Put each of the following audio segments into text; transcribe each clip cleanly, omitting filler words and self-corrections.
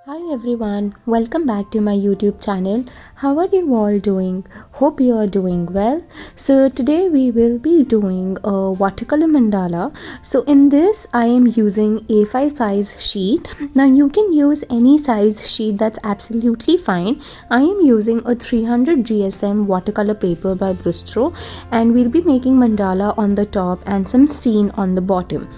Hi everyone, welcome back to my YouTube channel. How are you all doing? Hope you are doing well. So today we will be doing a watercolor mandala. So in this I am using A5 size sheet. Now you can use any size sheet, that's absolutely fine. I am using a 300 GSM watercolor paper by Brustro, and we'll be making mandala on the top and some scene on the bottom.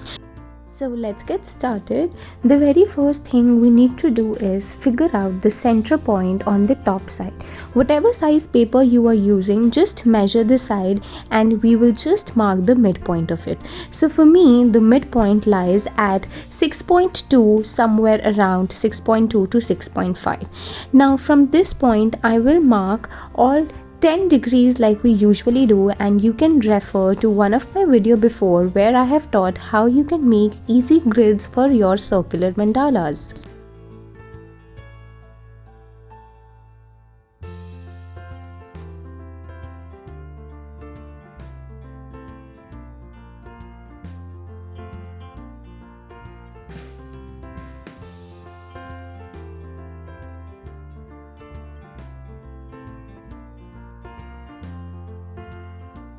So let's get started. The very first thing we need to do is figure out the center point on the top side. Whatever size paper you are using, just measure the side and we will just mark the midpoint of it. So for me, the midpoint lies at 6.2, somewhere around 6.2 to 6.5. Now from this point, I will mark all 10 degrees like we usually do, and you can refer to one of my video before where I have taught how you can make easy grids for your circular mandalas.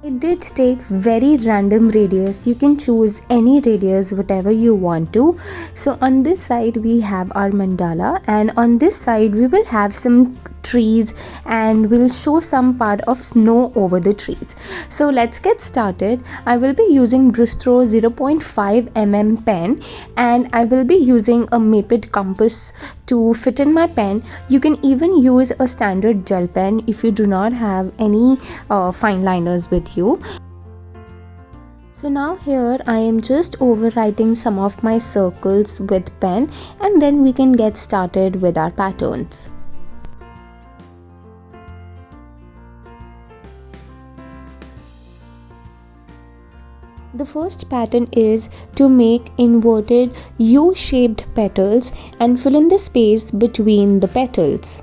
It did take very random radius. You can choose any radius whatever you want to. So on this side we have our mandala, and on this side we will have some trees and we'll show some part of snow over the trees. So let's get started. I will be using Brustro 0.5 mm pen, and I will be using a Maped compass to fit in my pen. You can even use a standard gel pen if you do not have any fine liners with you. So now here I am just overwriting some of my circles with pen, and then we can get started with our patterns. The first pattern is to make inverted U-shaped petals and fill in the space between the petals.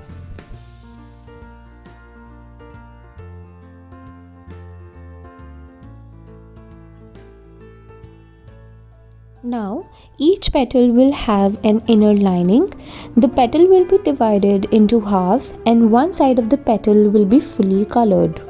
Now, each petal will have an inner lining. The petal will be divided into half, and one side of the petal will be fully colored.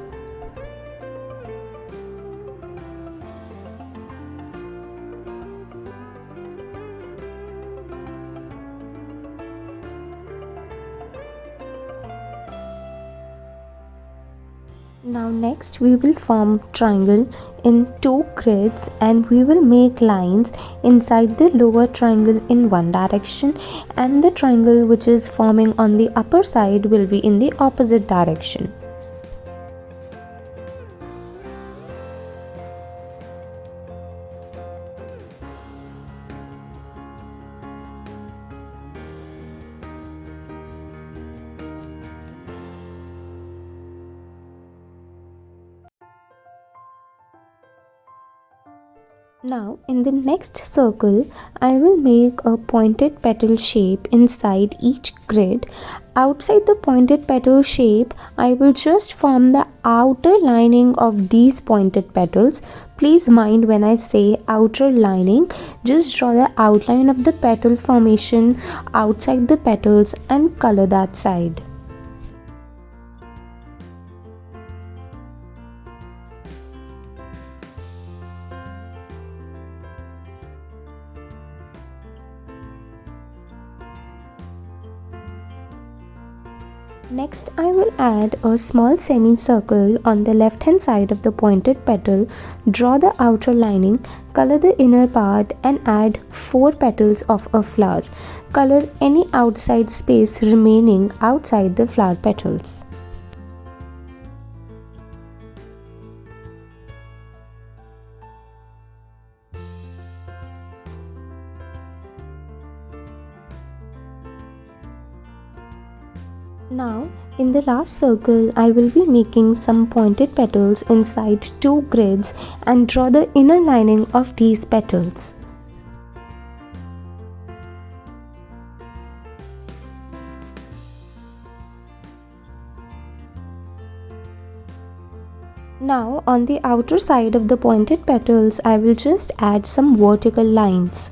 Now next we will form triangle in two grids, and we will make lines inside the lower triangle in one direction, and the triangle which is forming on the upper side will be in the opposite direction. Now in the next circle, I will make a pointed petal shape inside each grid. Outside the pointed petal shape, I will just form the outer lining of these pointed petals. Please mind when I say outer lining, just draw the outline of the petal formation outside the petals and color that side. Next, I will add a small semicircle on the left hand side of the pointed petal, draw the outer lining, color the inner part and add 4 petals of a flower. Color any outside space remaining outside the flower petals. Now, in the last circle, I will be making some pointed petals inside 2 grids and draw the inner lining of these petals. Now, on the outer side of the pointed petals, I will just add some vertical lines.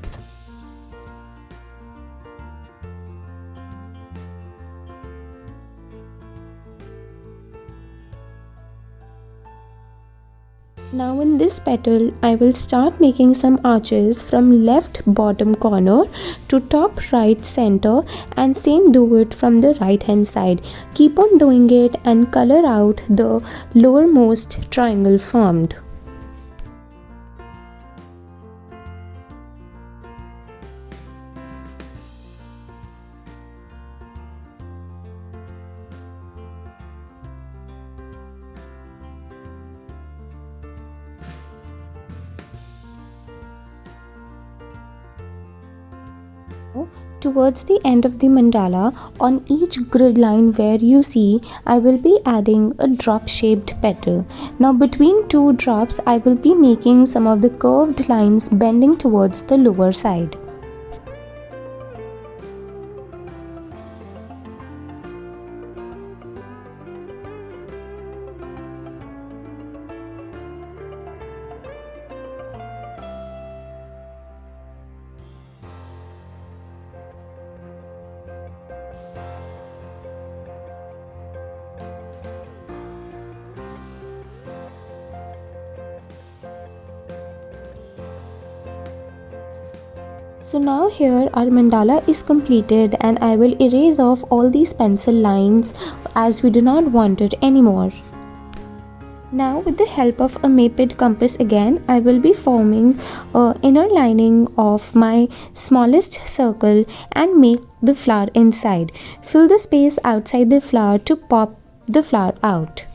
Now in this petal, I will start making some arches from left bottom corner to top right center, and same do it from the right hand side. Keep on doing it and color out the lowermost triangle formed. Towards the end of the mandala, on each grid line where you see, I will be adding a drop shaped petal. Now between two drops, I will be making some of the curved lines bending towards the lower side. So now here our mandala is completed, and I will erase off all these pencil lines as we do not want it anymore. Now with the help of a Maped compass again, I will be forming a inner lining of my smallest circle and make the flower inside. Fill the space outside the flower to pop the flower out.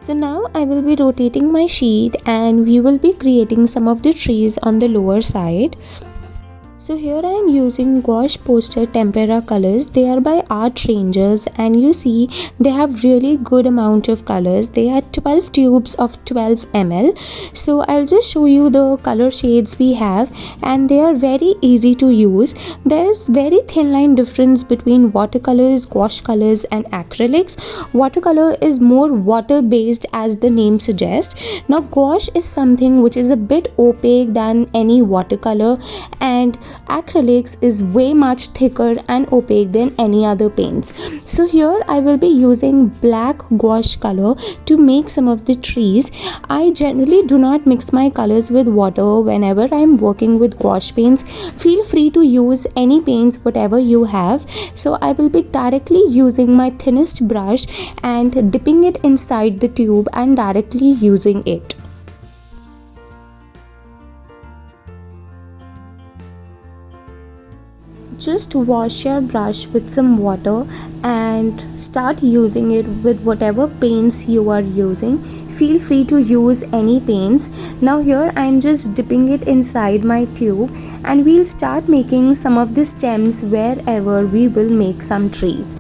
So now I will be rotating my sheet, and we will be creating some of the trees on the lower side. So here I am using gouache poster tempera colors. They are by Art Rangers, and you see they have really good amount of colors. They are 12 tubes of 12 ml. So I'll just show you the color shades we have, and they are very easy to use. There is very thin line difference between watercolors, gouache colors and acrylics. Watercolor is more water based as the name suggests. Now gouache is something which is a bit opaque than any watercolor, and acrylics is way much thicker and opaque than any other paints. So here I will be using black gouache color to make some of the trees. I generally do not mix my colors with water whenever I am working with gouache paints. Feel free to use any paints whatever you have. So I will be directly using my thinnest brush and dipping it inside the tube and directly using it. Just wash your brush with some water and start using it with whatever paints you are using. Feel free to use any paints. Now here I am just dipping it inside my tube, and we'll start making some of the stems wherever we will make some trees.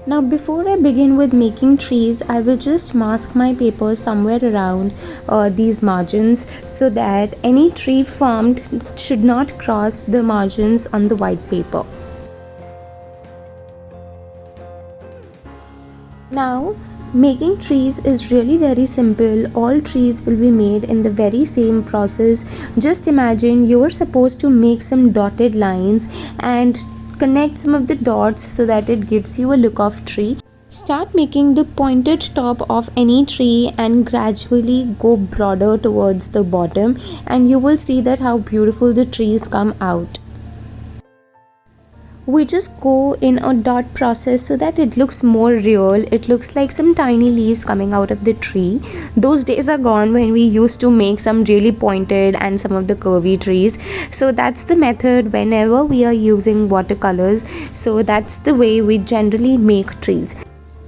Now before I begin with making trees, I will just mask my paper somewhere around these margins, so that any tree formed should not cross the margins on the white paper. Now making trees is really very simple. All trees will be made in the very same process. Just imagine you are supposed to make some dotted lines and connect some of the dots so that it gives you a look of tree. Start making the pointed top of any tree and gradually go broader towards the bottom, and you will see that how beautiful the trees come out. We just go in a dot process so that it looks more real. It looks like some tiny leaves coming out of the tree. Those days are gone when we used to make some really pointed and some of the curvy trees. So that's the method whenever we are using watercolors. So that's the way we generally make trees.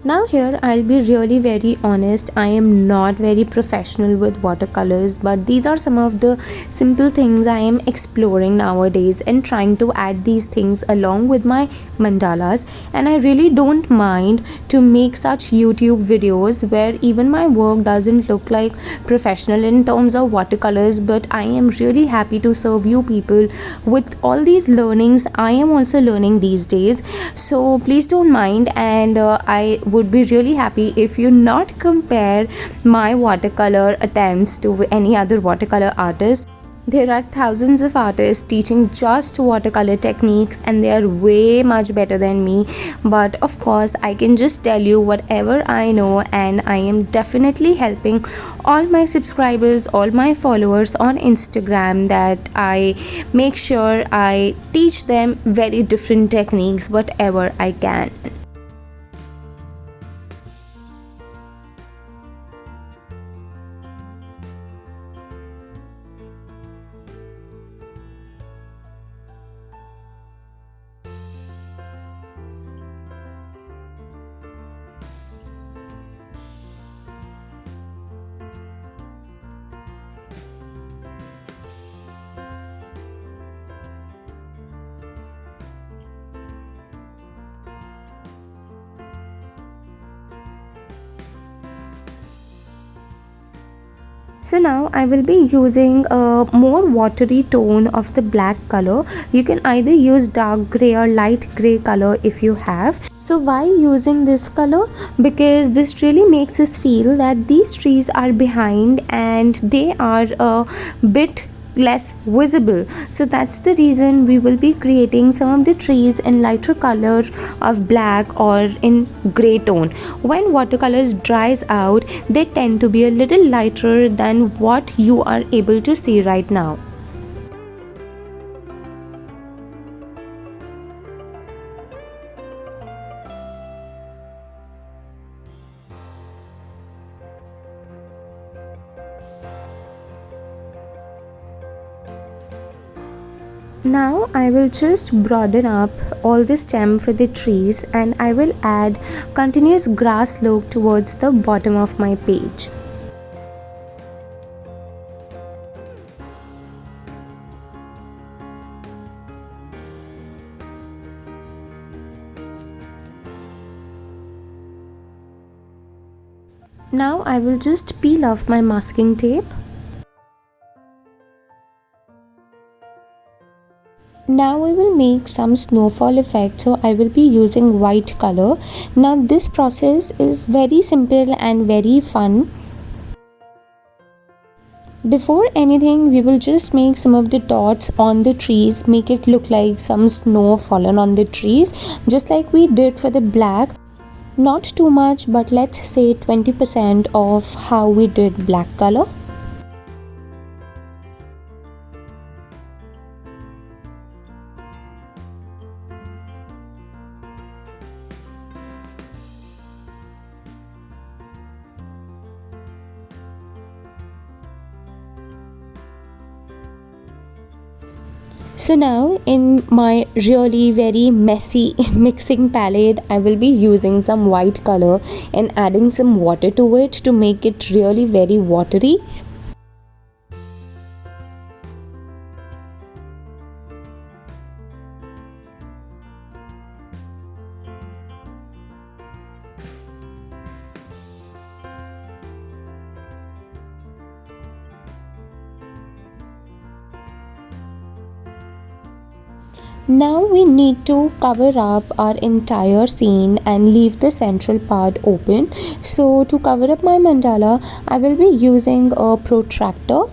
Now here I'll be really very honest, I am not very professional with watercolors, but these are some of the simple things I am exploring nowadays and trying to add these things along with my mandalas. And I really don't mind to make such YouTube videos where even my work doesn't look like professional in terms of watercolors, but I am really happy to serve you people with all these learnings I am also learning these days. So please don't mind, and I would be really happy if you not compare my watercolor attempts to any other watercolor artist. There are thousands of artists teaching just watercolor techniques and they are way much better than me, but of course I can just tell you whatever I know, and I am definitely helping all my subscribers, all my followers on Instagram, that I make sure I teach them very different techniques whatever I can. So now I will be using a more watery tone of the black color. You can either use dark gray or light gray color if you have. So why using this color? Because this really makes us feel that these trees are behind and they are a bit less visible. So that's the reason we will be creating some of the trees in lighter color of black or in gray tone. When watercolors dries out, they tend to be a little lighter than what you are able to see right now. Now I will just broaden up all the stem for the trees, and I will add continuous grass look towards the bottom of my page. Now I will just peel off my masking tape. Now I will make some snowfall effect, so I will be using white color. Now this process is very simple and very fun. Before anything, we will just make some of the dots on the trees, make it look like some snow fallen on the trees, just like we did for the black. Not too much, but let's say 20% of how we did black color. So now in my really very messy mixing palette, I will be using some white color and adding some water to it to make it really very watery. Now we need to cover up our entire scene and leave the central part open. So to cover up my mandala, I will be using a protractor.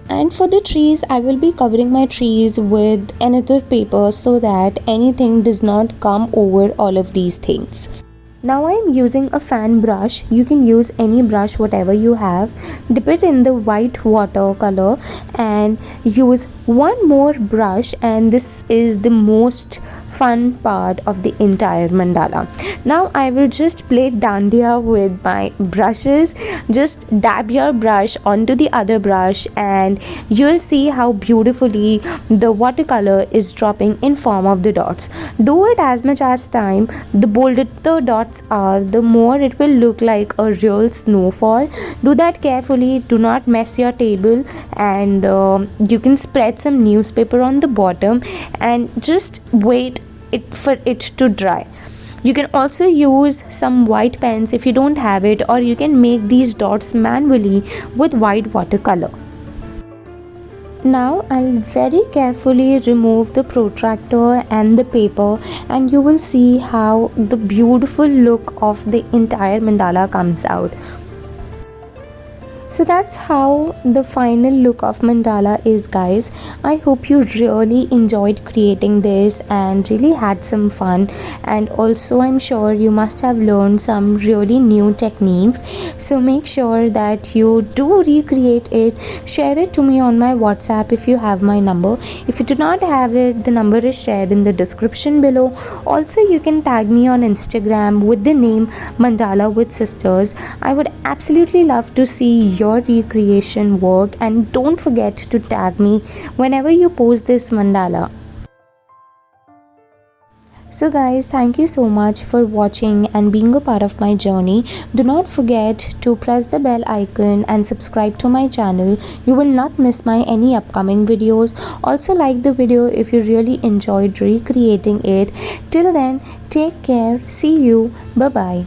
And for the trees, I will be covering my trees with another paper so that anything does not come over all of these things. Now I am using a fan brush. You can use any brush whatever you have. Dip it in the white watercolor and use one more brush, and this is the most fun part of the entire mandala. Now I will just play dandiya with my brushes. Just dab your brush onto the other brush and you will see how beautifully the watercolor is dropping in form of the dots. Do it as much as time the bolder the dots are, the more it will look like a real snowfall. Do that carefully, do not mess your table, and you can spread some newspaper on the bottom and just wait it for it to dry. You can also use some white pens if you don't have it, or you can make these dots manually with white watercolor. Now I'll very carefully remove the protractor and the paper, and you will see how the beautiful look of the entire mandala comes out. So that's how the final look of mandala is, guys. I hope you really enjoyed creating this and really had some fun, and also I'm sure you must have learned some really new techniques. So make sure that you do recreate it. Share it to me on my WhatsApp if you have my number. If you do not have it, the number is shared in the description below. Also, you can tag me on Instagram with the name Mandala with Sisters. I would absolutely love to see your recreation work, and don't forget to tag me whenever you post this mandala. So guys, thank you so much for watching and being a part of my journey. Do not forget to press the bell icon and subscribe to my channel. You will not miss my any upcoming videos. Also like the video if you really enjoyed recreating it. Till then, take care. See you. Bye bye.